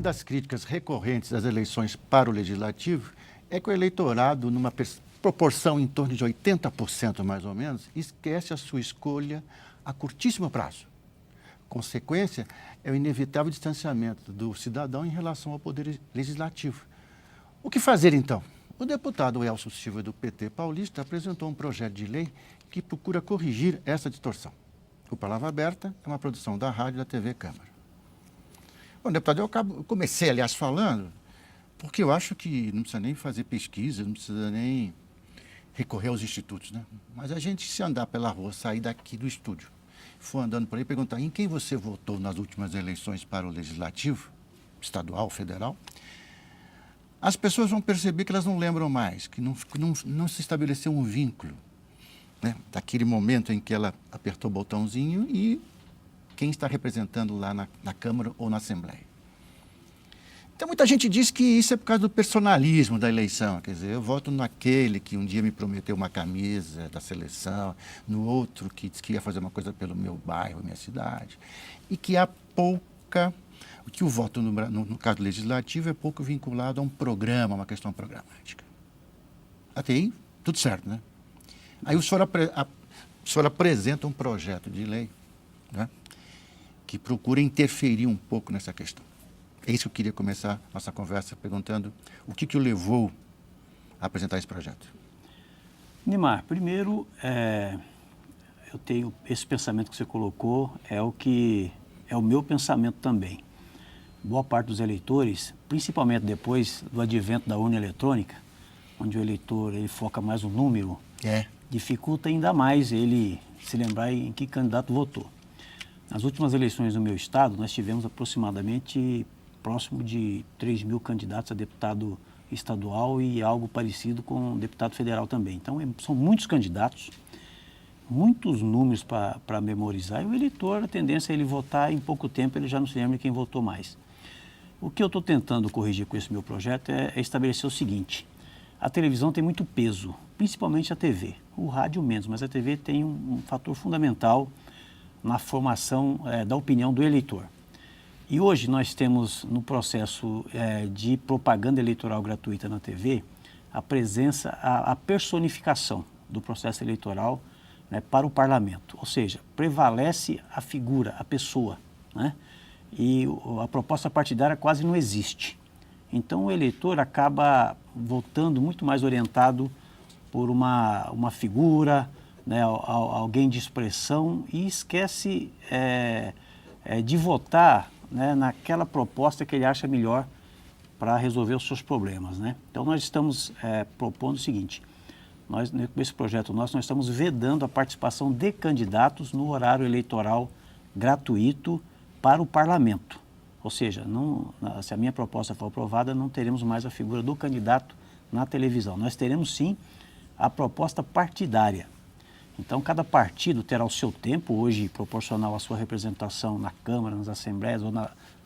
das críticas recorrentes das eleições para o Legislativo é que o eleitorado, numa proporção em torno de 80% mais ou menos, esquece a sua escolha a curtíssimo prazo. Consequência é o inevitável distanciamento do cidadão em relação ao poder legislativo. O que fazer, então? O deputado Elcio Silva, do PT paulista, apresentou um projeto de lei que procura corrigir essa distorção. O Palavra Aberta é uma produção da rádio e da TV Câmara. Bom, deputado, eu comecei, aliás, falando, porque eu acho que não precisa nem fazer pesquisa, não precisa nem recorrer aos institutos, né? Mas a gente, se andar pela rua, sair daqui do estúdio, for andando por aí e perguntar em quem você votou nas últimas eleições para o Legislativo, estadual, federal, as pessoas vão perceber que elas não lembram mais, que não se estabeleceu um vínculo, né, daquele momento em que ela apertou o botãozinho e quem está representando lá na Câmara ou na Assembleia. Então, muita gente diz que isso é por causa do personalismo da eleição. Quer dizer, eu voto naquele que um dia me prometeu uma camisa da seleção, no outro que disse que ia fazer uma coisa pelo meu bairro, minha cidade, e que há pouca... que o voto, no caso legislativo, é pouco vinculado a um programa, uma questão programática. Até aí, tudo certo, né? Aí o senhor apresenta um projeto de lei, né, que procura interferir um pouco nessa questão. É isso que eu queria começar nossa conversa perguntando o que o levou a apresentar esse projeto. Neymar, primeiro, eu tenho esse pensamento que você colocou, é o meu pensamento também. Boa parte dos eleitores, principalmente depois do advento da urna eletrônica, onde o eleitor ele foca mais no número, dificulta ainda mais ele se lembrar em que candidato votou. Nas últimas eleições no meu estado, nós tivemos aproximadamente próximo de 3 mil candidatos a deputado estadual e algo parecido com deputado federal também. Então, são muitos candidatos, muitos números para memorizar, e o eleitor, a tendência é ele votar, em pouco tempo ele já não se lembra quem votou mais. O que eu estou tentando corrigir com esse meu projeto é estabelecer o seguinte: a televisão tem muito peso, principalmente a TV, o rádio menos, mas a TV tem um fator fundamental na formação da opinião do eleitor. E hoje nós temos no processo de propaganda eleitoral gratuita na TV a presença, a personificação do processo eleitoral, né, para o parlamento, ou seja, prevalece a figura, a pessoa, né? E a proposta partidária quase não existe. Então o eleitor acaba votando muito mais orientado por uma figura, né, alguém de expressão, e esquece de votar, né, naquela proposta que ele acha melhor para resolver os seus problemas, né? Então nós estamos propondo o seguinte: com esse projeto nós estamos vedando a participação de candidatos no horário eleitoral gratuito para o parlamento. Ou seja, se a minha proposta for aprovada, não teremos mais a figura do candidato na televisão. Nós teremos, sim, a proposta partidária. Então, cada partido terá o seu tempo, hoje proporcional à sua representação na Câmara, nas Assembleias ou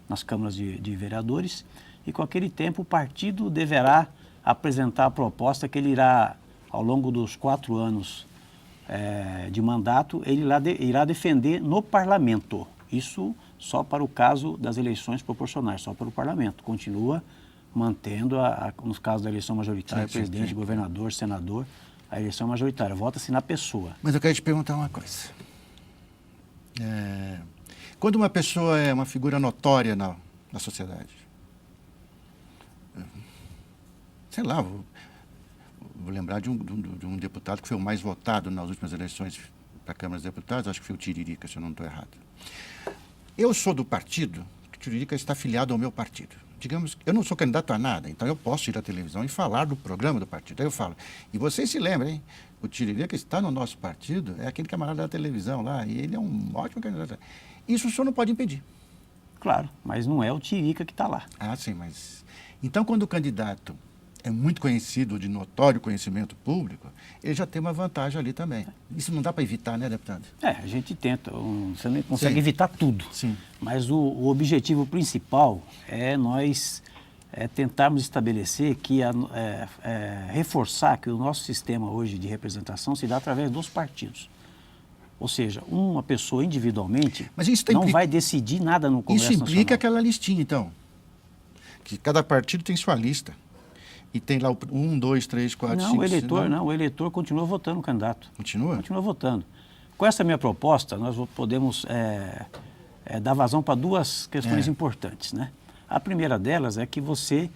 nas câmaras de vereadores, e com aquele tempo o partido deverá apresentar a proposta que ele irá, ao longo dos 4 anos de mandato, ele irá defender no parlamento. Isso só para o caso das eleições proporcionais, só para o parlamento. Continua mantendo, nos casos da eleição majoritária, presidente, governador, senador, a eleição majoritária. Vota-se na pessoa. Mas eu quero te perguntar uma coisa. Quando uma pessoa é uma figura notória na sociedade, sei lá, vou lembrar de um deputado que foi o mais votado nas últimas eleições para a Câmara dos Deputados, acho que foi o Tiririca, se eu não estou errado. Eu sou do partido, que o Tiririca está afiliado ao meu partido. Digamos, eu não sou candidato a nada, então eu posso ir à televisão e falar do programa do partido. Aí eu falo, e vocês se lembram, hein? O Tiririca está no nosso partido, é aquele camarada da televisão lá, e ele é um ótimo candidato. Isso o senhor não pode impedir. Claro, mas não é o Tiririca que está lá. Ah, sim, mas... Então, quando o candidato é muito conhecido, de notório conhecimento público, ele já tem uma vantagem ali também. Isso não dá para evitar, né, deputado? A gente tenta, você não consegue evitar tudo. Sim. Mas o objetivo principal é nós tentarmos estabelecer, reforçar que o nosso sistema hoje de representação se dá através dos partidos. Ou seja, uma pessoa individualmente vai decidir nada no Congresso Nacional. Isso implica aquela listinha, então. que cada partido tem sua lista. E tem lá o 1, 2, 3, 4, 5, 6... Não, o eleitor continua votando o candidato. Continua? Continua votando. Com essa minha proposta, nós podemos dar vazão para duas questões importantes, né? A primeira delas é que você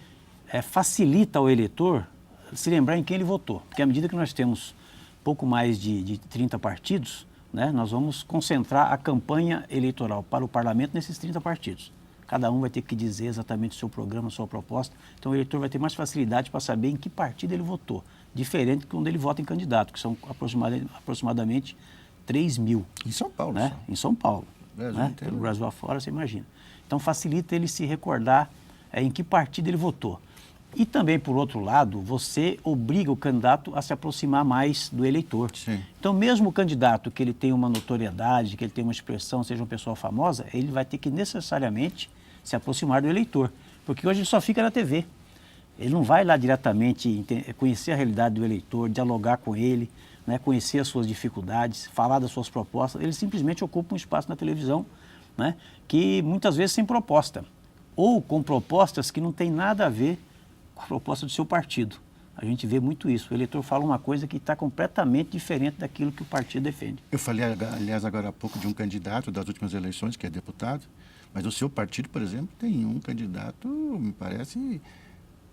facilita ao eleitor se lembrar em quem ele votou. Porque à medida que nós temos pouco mais de 30 partidos, né, nós vamos concentrar a campanha eleitoral para o parlamento nesses 30 partidos. Cada um vai ter que dizer exatamente o seu programa, a sua proposta. Então, o eleitor vai ter mais facilidade para saber em que partido ele votou. Diferente de quando ele vota em candidato, que são aproximadamente 3 mil. Em São Paulo. Né? Em São Paulo. Né? Pelo Brasil afora, você imagina. Então, facilita ele se recordar em que partido ele votou. E também, por outro lado, você obriga o candidato a se aproximar mais do eleitor. Sim. Então, mesmo o candidato que ele tenha uma notoriedade, que ele tenha uma expressão, seja uma pessoa famosa, ele vai ter que necessariamente se aproximar do eleitor. Porque hoje ele só fica na TV. Ele não vai lá diretamente conhecer a realidade do eleitor, dialogar com ele, né, conhecer as suas dificuldades, falar das suas propostas. Ele simplesmente ocupa um espaço na televisão, né, que muitas vezes sem proposta. Ou com propostas que não tem nada a ver com a proposta do seu partido. A gente vê muito isso. O eleitor fala uma coisa que está completamente diferente daquilo que o partido defende. Eu falei, aliás, agora há pouco de um candidato das últimas eleições, que é deputado, mas o seu partido, por exemplo, tem um candidato, me parece,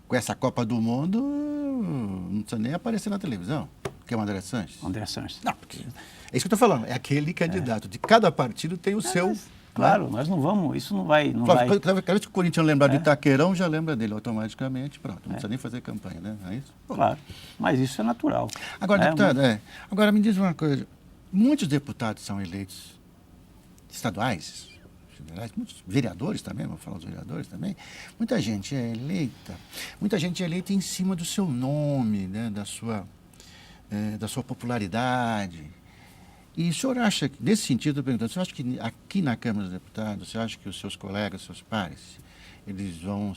com essa Copa do Mundo, não precisa nem aparecer na televisão, que é o André Sanches. André Sanches. Não, porque é isso que eu estou falando, é aquele candidato. De cada partido tem o seu... Mas, claro, nós não vamos, isso não vai... Cada vez que o Corinthians lembrar de Itaquerão, já lembra dele automaticamente, pronto, não precisa nem fazer campanha, né? É isso? Claro, mas isso é natural. Agora, deputado, agora me diz uma coisa, muitos deputados são eleitos estaduais, federais, muitos vereadores também, vamos falar dos vereadores também, muita gente é eleita em cima do seu nome, né, da sua popularidade. E o senhor acha, nesse sentido, eu perguntando, o senhor acha que aqui na Câmara dos Deputados, você acha que os seus colegas, seus pares, eles vão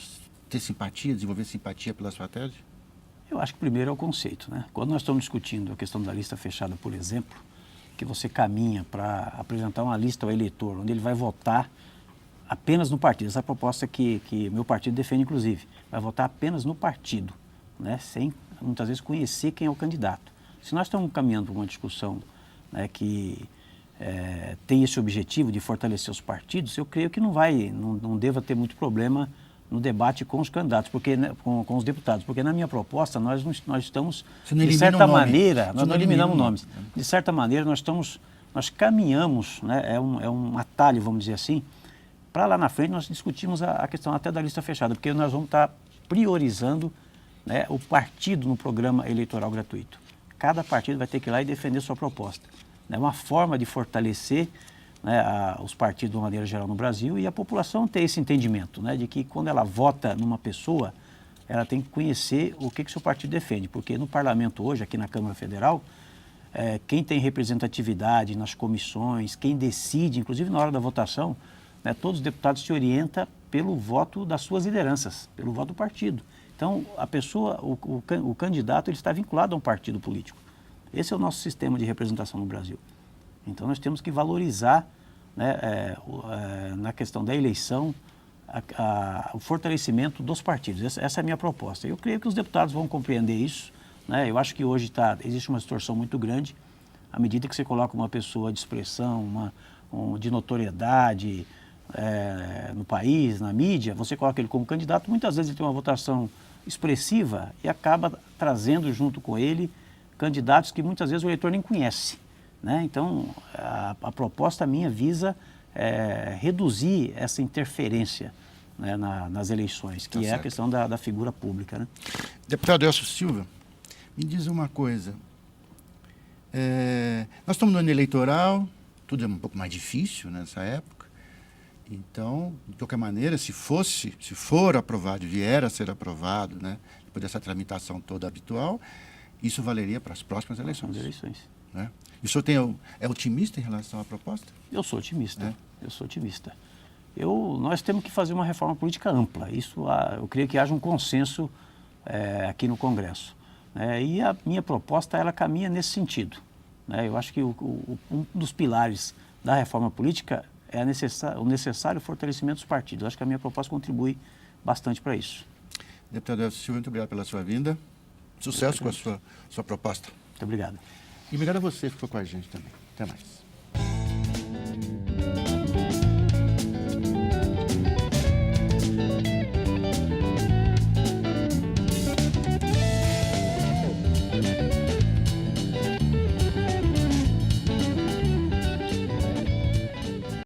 ter simpatia, desenvolver simpatia pela sua tese? Eu acho que primeiro é o conceito, né? Quando nós estamos discutindo a questão da lista fechada, por exemplo, que você caminha para apresentar uma lista ao eleitor, onde ele vai votar apenas no partido. Essa é a proposta que meu partido defende, inclusive. Vai votar apenas no partido, né? Sem, muitas vezes, conhecer quem é o candidato. Se nós estamos caminhando para uma discussão, né, que tem esse objetivo de fortalecer os partidos, eu creio que não deva ter muito problema no debate com os candidatos, porque, né, com os deputados, porque na minha proposta nós estamos, de certa maneira, nós não eliminamos nomes. De certa maneira, nós caminhamos, né, é um atalho, vamos dizer assim, para lá na frente nós discutimos a questão até da lista fechada, porque nós vamos estar priorizando, né, o partido no programa eleitoral gratuito. Cada partido vai ter que ir lá e defender sua proposta. É uma forma de fortalecer, né, os partidos de uma maneira geral no Brasil e a população ter esse entendimento, né, de que quando ela vota numa pessoa, ela tem que conhecer o que o seu partido defende. Porque no parlamento hoje, aqui na Câmara Federal, quem tem representatividade nas comissões, quem decide, inclusive na hora da votação, né, todos os deputados se orientam pelo voto das suas lideranças, pelo voto do partido. Então, a pessoa, o candidato, ele está vinculado a um partido político. Esse é o nosso sistema de representação no Brasil. Então, nós temos que valorizar, né, na questão da eleição, o fortalecimento dos partidos. Essa é a minha proposta. Eu creio que os deputados vão compreender isso, né? Eu acho que hoje existe uma distorção muito grande. À medida que você coloca uma pessoa de expressão, de notoriedade no país, na mídia, você coloca ele como candidato, muitas vezes ele tem uma votação expressiva e acaba trazendo junto com ele candidatos que muitas vezes o eleitor nem conhece, né? Então, a proposta minha visa reduzir essa interferência, né, nas eleições, que é a questão da figura pública, né? Deputado Elcio Silva, me diz uma coisa. Nós estamos no ano eleitoral, tudo é um pouco mais difícil nessa época. Então, de qualquer maneira, se for aprovado, vier a ser aprovado, né, depois dessa tramitação toda habitual, isso valeria para as próximas eleições. Né? E o senhor é otimista em relação à proposta? Eu sou otimista. Eu sou otimista. Nós temos que fazer uma reforma política ampla. Isso, eu creio que haja um consenso aqui no Congresso. E a minha proposta, ela caminha nesse sentido. Eu acho que um dos pilares da reforma política é o necessário fortalecimento dos partidos. Eu acho que a minha proposta contribui bastante para isso. Deputado Elcio Silva, muito obrigado pela sua vinda. Sucesso com a sua proposta. Muito obrigado. E obrigado a você que ficou com a gente também. Até mais.